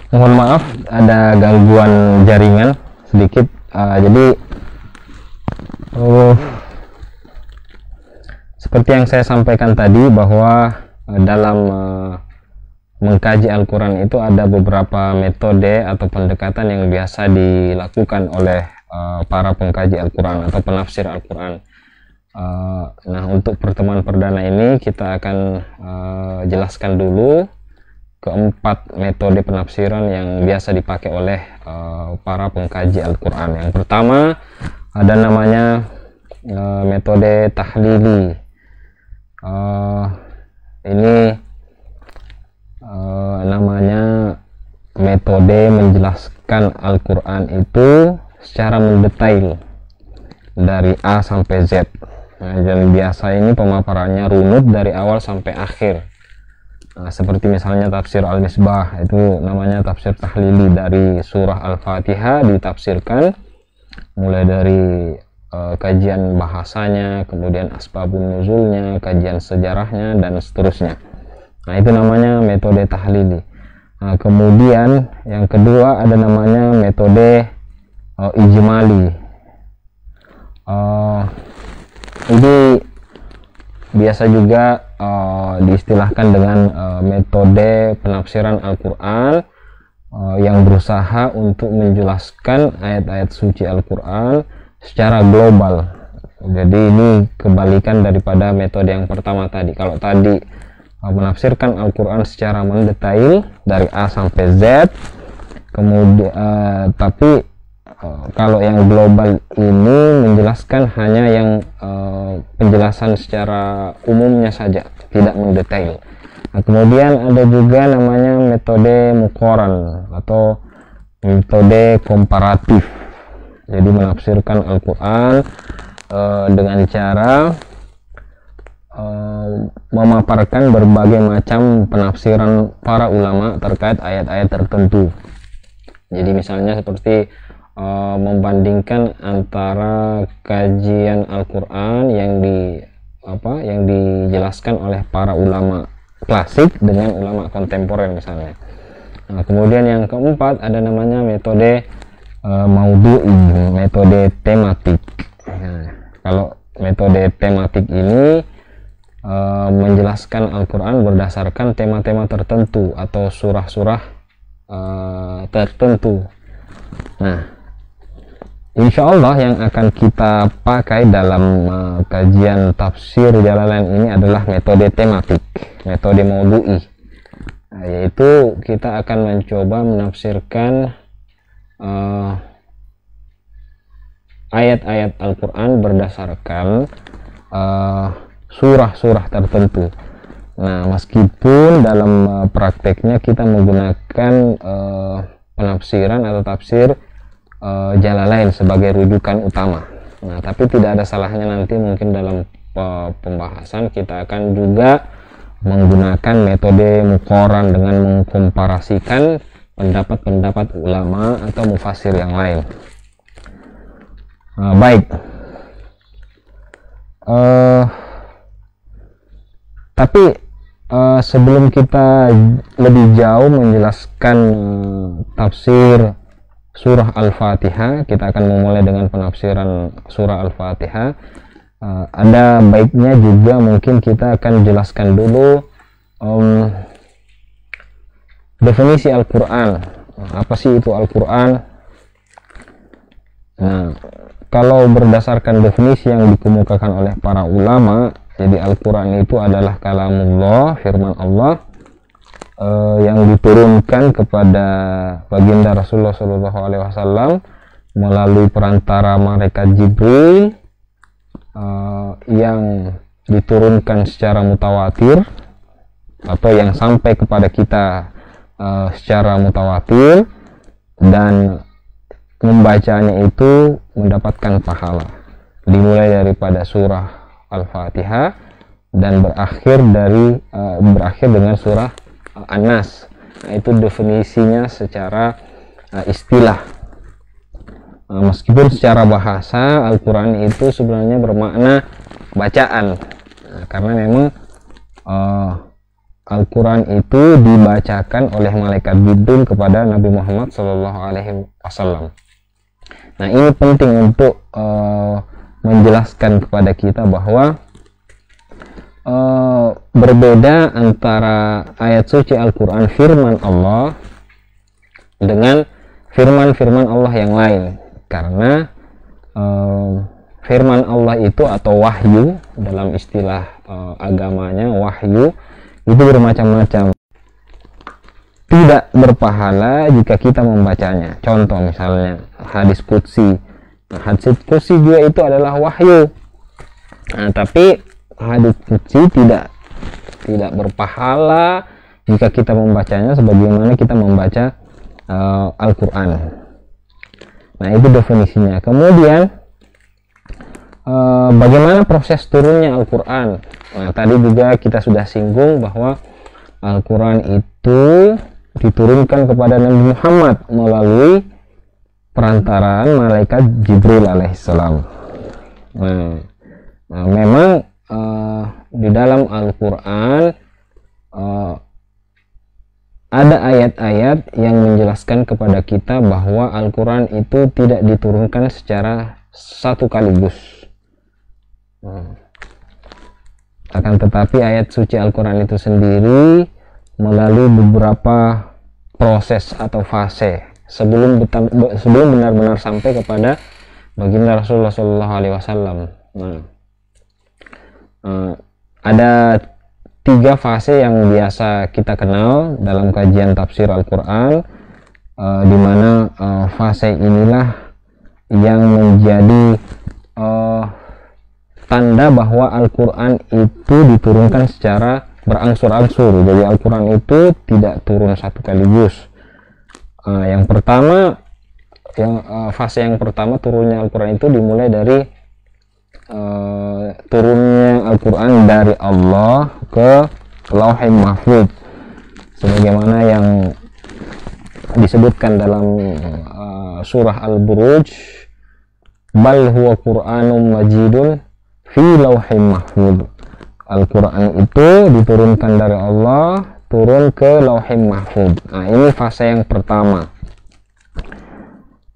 Mohon maaf ada gangguan jaringan sedikit. Jadi seperti yang saya sampaikan tadi bahwa dalam mengkaji Al-Quran itu ada beberapa metode atau pendekatan yang biasa dilakukan oleh para pengkaji Al-Quran atau penafsir Al-Quran. Nah, untuk pertemuan perdana ini kita akan jelaskan dulu keempat metode penafsiran yang biasa dipakai oleh para pengkaji Al-Quran. Yang pertama ada namanya metode tahlili. Ini namanya metode menjelaskan Al-Quran itu secara mendetail dari A sampai Z. Nah, dan biasa ini pemaparannya runut dari awal sampai akhir. Nah, seperti misalnya tafsir Al-Misbah, itu namanya tafsir tahlili. Dari surah Al-Fatihah ditafsirkan mulai dari kajian bahasanya, kemudian asbabun nuzulnya, kajian sejarahnya, dan seterusnya. Nah, itu namanya metode tahlili. Nah, kemudian yang kedua ada namanya metode ijmali. Ini biasa juga diistilahkan dengan metode penafsiran Al-Quran yang berusaha untuk menjelaskan ayat-ayat suci Al-Quran secara global. Jadi ini kebalikan daripada metode yang pertama tadi. Kalau tadi menafsirkan Al-Quran secara mendetail dari A sampai Z, kemudian tapi kalau yang global ini menjelaskan hanya yang penjelasan secara umumnya saja, tidak mendetail. Nah, kemudian ada juga namanya metode muqaran atau metode komparatif. Jadi menafsirkan Al-Quran dengan cara memaparkan berbagai macam penafsiran para ulama terkait ayat-ayat tertentu. Jadi misalnya seperti membandingkan antara kajian Al-Quran yang dijelaskan oleh para ulama klasik dengan ulama kontemporer misalnya. Nah, kemudian yang keempat ada namanya metode maudhu'i, metode tematik. Nah, kalau metode tematik ini menjelaskan Al-Quran berdasarkan tema-tema tertentu atau surah-surah tertentu. Nah, insya Allah yang akan kita pakai dalam kajian tafsir Jalalain ini adalah metode tematik, metode maudhu'i. Nah, yaitu kita akan mencoba menafsirkan ayat-ayat Al-Quran berdasarkan surah-surah tertentu. Nah, meskipun dalam prakteknya kita menggunakan penafsiran atau tafsir Jalalain sebagai rujukan utama. Nah, tapi tidak ada salahnya nanti mungkin dalam pembahasan kita akan juga menggunakan metode muqaran dengan mengkomparasikan pendapat-pendapat ulama atau mufassir yang lain. Baik. Tapi sebelum kita lebih jauh menjelaskan tafsir surah Al-Fatihah, kita akan memulai dengan penafsiran surah Al-Fatihah. Ada baiknya juga mungkin kita akan jelaskan dulu definisi Al-Quran. Apa sih itu Al-Quran? Nah, kalau berdasarkan definisi yang dikemukakan oleh para ulama, jadi Al-Quran itu adalah kalamullah, firman Allah, yang diturunkan kepada baginda Rasulullah SAW melalui perantara malaikat Jibril, yang diturunkan secara mutawatir atau yang sampai kepada kita secara mutawatir, dan membacanya itu mendapatkan pahala, dimulai daripada surah Al-Fatihah dan berakhir dengan surah An-Nas. Nah, itu definisinya secara istilah. Meskipun secara bahasa Al-Quran itu sebenarnya bermakna bacaan. Nah, karena memang Al-Quran itu dibacakan oleh malaikat Jibril kepada Nabi Muhammad SAW. Nah, ini penting untuk menjelaskan kepada kita bahwa berbeda antara ayat suci Al-Quran firman Allah dengan firman-firman Allah yang lain, karena firman Allah itu atau wahyu dalam istilah agamanya, wahyu itu bermacam-macam, tidak berpahala jika kita membacanya. Contoh misalnya hadis qudsi. Nah, hadis qudsi juga itu adalah wahyu. Nah, tapi hadis qudsi tidak berpahala jika kita membacanya sebagaimana kita membaca Al-Quran. Nah, itu definisinya. Kemudian bagaimana proses turunnya Al-Quran? Nah, tadi juga kita sudah singgung bahwa Al-Quran itu diturunkan kepada Nabi Muhammad melalui perantaraan malaikat Jibril alaihissalam. Nah, memang di dalam Al-Quran ada ayat-ayat yang menjelaskan kepada kita bahwa Al-Quran itu tidak diturunkan secara satu kaligus. Akan tetapi ayat suci Al-Quran itu sendiri melalui beberapa proses atau fase sebelum benar-benar sampai kepada baginda Rasulullah SAW. Ada 3 fase yang biasa kita kenal dalam kajian tafsir Al-Quran, di mana fase inilah yang menjadi tanda bahwa Al-Quran itu diturunkan secara berangsur-angsur. Jadi Al-Quran itu tidak turun satu kaligus. Yang pertama, fase yang pertama turunnya Al-Quran itu dimulai dari turunnya Al-Quran dari Allah ke Lauhul Mahfuz, sebagaimana yang disebutkan dalam surah Al-Buruj, bal huwa Qur'anun majidun fi Lauhul Mahfuz. Al-Quran itu diturunkan dari Allah turun ke Lauhul Mahfuz. Nah, ini fase yang pertama.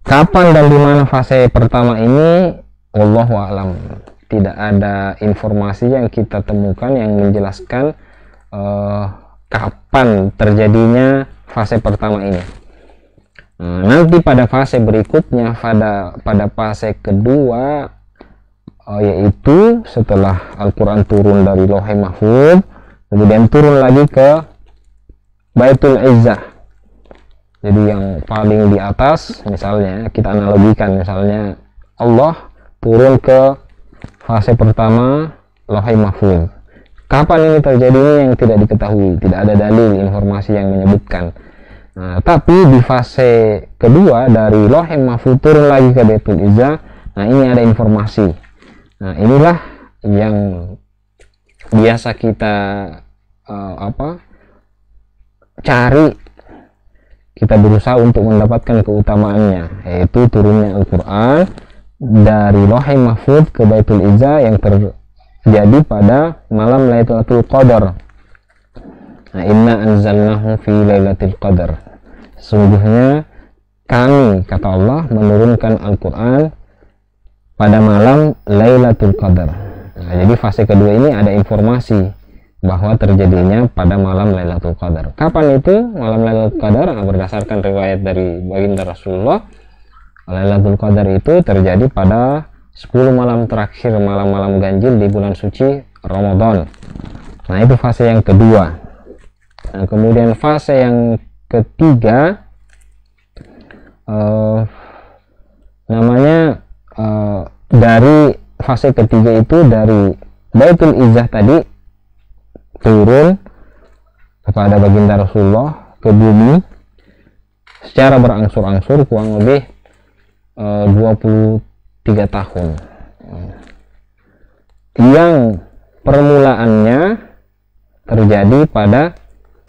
Kapan dan di mana fase pertama ini? Wallahu a'lam. Tidak ada informasi yang kita temukan yang menjelaskan kapan terjadinya fase pertama ini. Nanti pada fase berikutnya, pada fase kedua, yaitu setelah Al-Quran turun dari Lauhul Mahfuz, kemudian turun lagi ke Baitul Izzah. Jadi yang paling di atas, misalnya kita analogikan, misalnya Allah turun ke fase pertama Lauhul Mahfuz. Kapan ini terjadinya yang tidak diketahui, tidak ada dalil informasi yang menyebutkan. Nah, tapi di fase kedua dari Lauhul Mahfuz turun lagi ke Baitul Izzah. Nah, ini ada informasi. Nah, inilah yang biasa kita cari. Kita berusaha untuk mendapatkan keutamaannya, yaitu turunnya Al-Quran dari Lauhul Mahfuz ke Baitul Izzah yang terjadi pada malam Lailatul Qadar. Nah, inna anzalnahu fi Lailatul Qadar. Sungguhnya kami, kata Allah, menurunkan Al-Quran pada malam Lailatul Qadar. Nah, jadi fase kedua ini ada informasi bahwa terjadinya pada malam Lailatul Qadar. Kapan itu malam Lailatul Qadar? Nah, berdasarkan riwayat dari baginda Rasulullah, Lailatul Qadar itu terjadi pada 10 malam terakhir, malam-malam ganjil di bulan suci Ramadan. Nah, itu fase yang kedua. Nah, kemudian fase yang ketiga namanya dari fase ketiga itu dari Baitul Izzah tadi turun kepada baginda Rasulullah ke bumi secara berangsur-angsur kurang lebih 23 tahun, yang permulaannya terjadi pada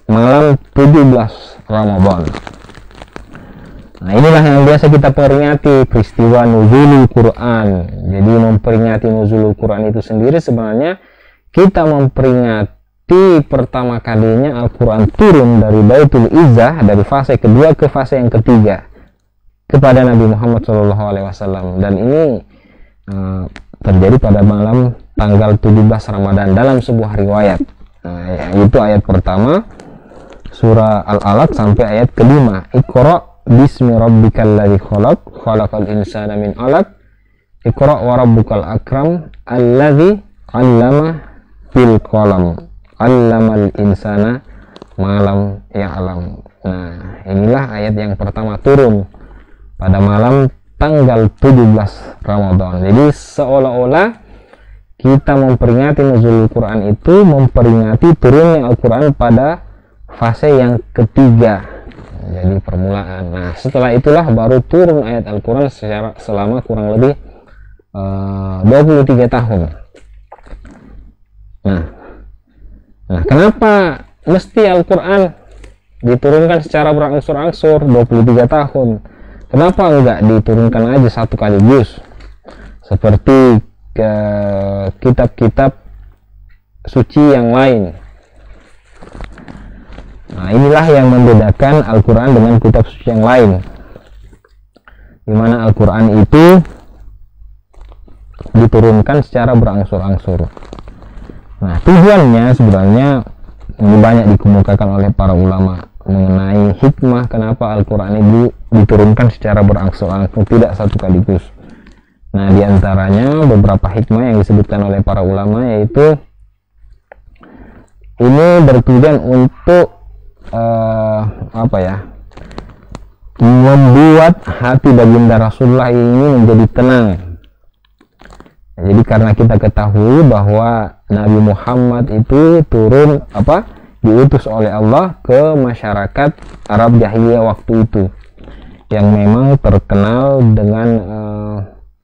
malam 17 Ramadan. Nah, inilah yang biasa kita peringati, peristiwa nuzulul Quran. Jadi memperingati nuzulul Quran itu sendiri sebenarnya kita memperingati seperti pertama kalinya Al-Quran turun dari Baitul Izzah, dari fase kedua ke fase yang ketiga kepada Nabi Muhammad SAW. Dan ini terjadi pada malam tanggal 17 Ramadan dalam sebuah riwayat. Itu ayat pertama surah Al-Alaq sampai ayat kelima. Iqra bismi rabbikal ladzi khalaq, khalaqal insana min 'alaq, Iqra wa rabbukal akram alladzi 'allama bil qalam, 'allamal insana ma lam ya'lam. Nah, inilah ayat yang pertama turun pada malam tanggal 17 Ramadan. Jadi seolah-olah kita memperingati nuzul Quran itu memperingati turunnya Al-Quran pada fase yang ketiga, jadi permulaan. Nah, setelah itulah baru turun ayat Al-Quran selama kurang lebih 23 tahun. Nah, kenapa mesti Al-Quran diturunkan secara berangsur-angsur 23 tahun? Kenapa enggak diturunkan aja satu kaligus seperti ke kitab-kitab suci yang lain? Nah, inilah yang membedakan Al-Quran dengan kitab suci yang lain, dimana Al-Quran itu diturunkan secara berangsur-angsur. Nah, tujuannya sebenarnya ini banyak dikemukakan oleh para ulama mengenai hikmah kenapa Al-Quran ini diturunkan secara berangsur-angsur, tidak satu kaligus. Nah, diantaranya beberapa hikmah yang disebutkan oleh para ulama, yaitu ini bertujuan untuk membuat hati baginda Rasulullah ini menjadi tenang. Jadi karena kita ketahui bahwa Nabi Muhammad itu diutus oleh Allah ke masyarakat Arab jahiliyah waktu itu, yang memang terkenal dengan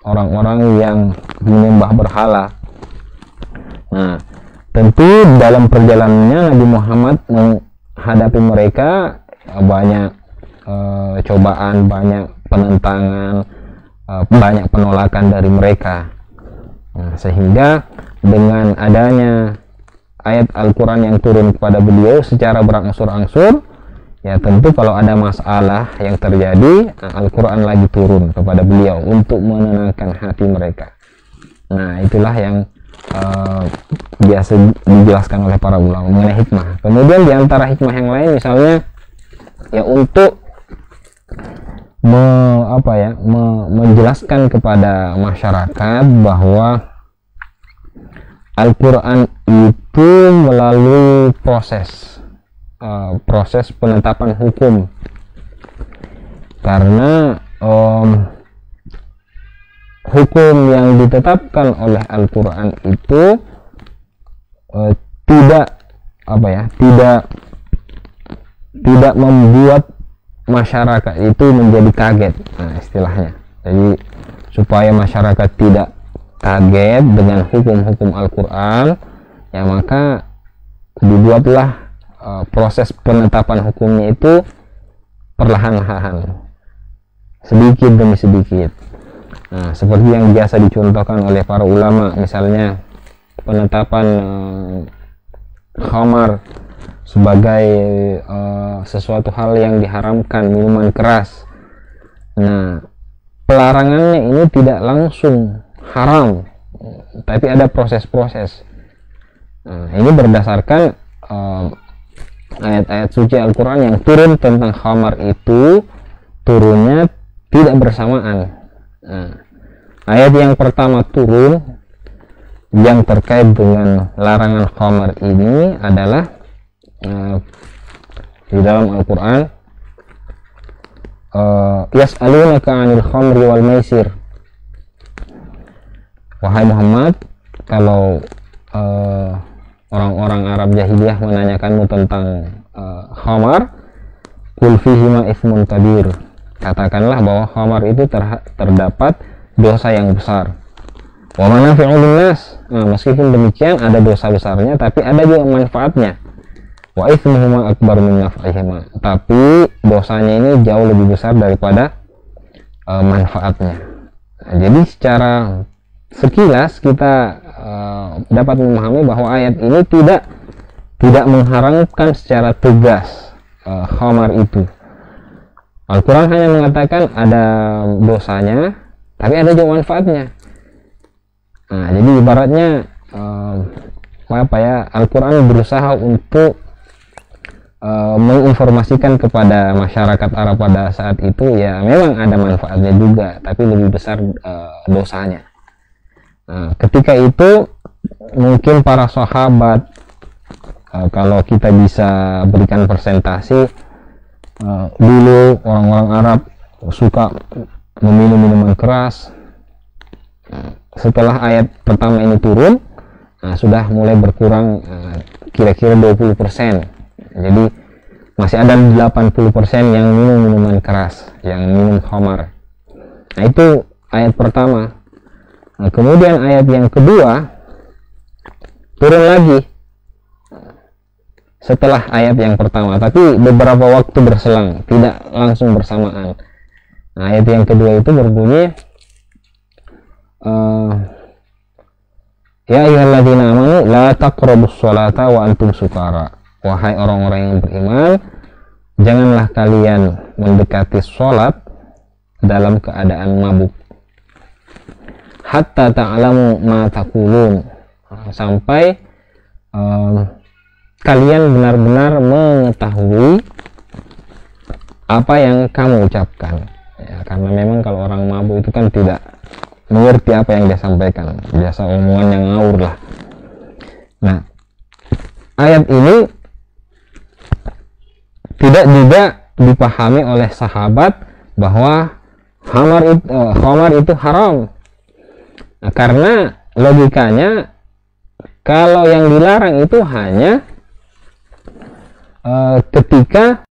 orang-orang yang menyembah berhala. Nah, tentu dalam perjalanannya Nabi Muhammad menghadapi mereka banyak cobaan, banyak penentangan, banyak penolakan dari mereka. Nah, sehingga dengan adanya ayat Al-Quran yang turun kepada beliau secara berangsur-angsur, ya tentu kalau ada masalah yang terjadi, Al-Quran lagi turun kepada beliau untuk menenangkan hati mereka. Nah, itulah yang biasa dijelaskan oleh para ulama mengenai hikmah. Kemudian diantara hikmah yang lain, misalnya ya untuk menjelaskan kepada masyarakat bahwa Al-Quran itu melalui proses penetapan hukum, karena hukum yang ditetapkan oleh Al-Quran itu tidak membuat masyarakat itu menjadi kaget. Nah, istilahnya, jadi supaya masyarakat tidak kaget dengan hukum-hukum Al-Quran, ya maka dibuatlah proses penetapan hukumnya itu perlahan-lahan, sedikit demi sedikit. Nah, seperti yang biasa dicontohkan oleh para ulama, misalnya penetapan khamar sebagai sesuatu hal yang diharamkan, minuman keras. Nah, pelarangannya ini tidak langsung haram, tapi ada proses-proses. Nah, ini berdasarkan ayat-ayat suci Al-Quran yang turun tentang khamar itu turunnya tidak bersamaan. Nah, ayat yang pertama turun yang terkait dengan larangan khamar ini adalah di dalam Al-Quran, yas'alunaka 'anil khamri wal maisir. Wahai Muhammad, kalau orang-orang Arab jahiliyah menanyakanmu tentang khamar, qul fihima itsmun kabir. Katakanlah bahwa khamar itu terdapat dosa yang besar. Wa manafi'u linnas. Nah, meskipun demikian ada dosa besarnya, tapi ada juga manfaatnya. Wa itsmuhuma akbar min naf'ihima. Tapi dosanya ini jauh lebih besar daripada manfaatnya. Nah, jadi secara sekilas kita dapat memahami bahwa ayat ini tidak tidak mengharamkan secara tegas khamar itu. Al-Quran hanya mengatakan ada dosanya, tapi ada juga manfaatnya. Nah, jadi ibaratnya Al-Quran berusaha untuk menginformasikan kepada masyarakat Arab pada saat itu, ya memang ada manfaatnya juga, tapi lebih besar dosanya. Nah, ketika itu mungkin para sahabat, kalau kita bisa berikan presentasi, dulu orang-orang Arab suka meminum minuman keras. Setelah ayat pertama ini turun, sudah mulai berkurang kira-kira 20%. Jadi masih ada 80% yang minum minuman keras, yang minum khamar. Nah, itu ayat pertama. Nah, kemudian ayat yang kedua turun lagi setelah ayat yang pertama, tapi beberapa waktu berselang, tidak langsung bersamaan. Nah, ayat yang kedua itu berbunyi, ya ayyuhalladzina amanu la taqrabus sholata wa antum sukara. Wahai orang-orang yang beriman, janganlah kalian mendekati sholat dalam keadaan mabuk. Hatta ta'lamu ma taqulun, sampai kalian benar-benar mengetahui apa yang kamu ucapkan, ya, karena memang kalau orang mabuk itu kan tidak mengerti apa yang dia sampaikan, biasa omongan yang ngawur lah. Nah, ayat ini tidak juga dipahami oleh sahabat bahwa khamar itu haram. Nah, karena logikanya kalau yang dilarang itu hanya ketika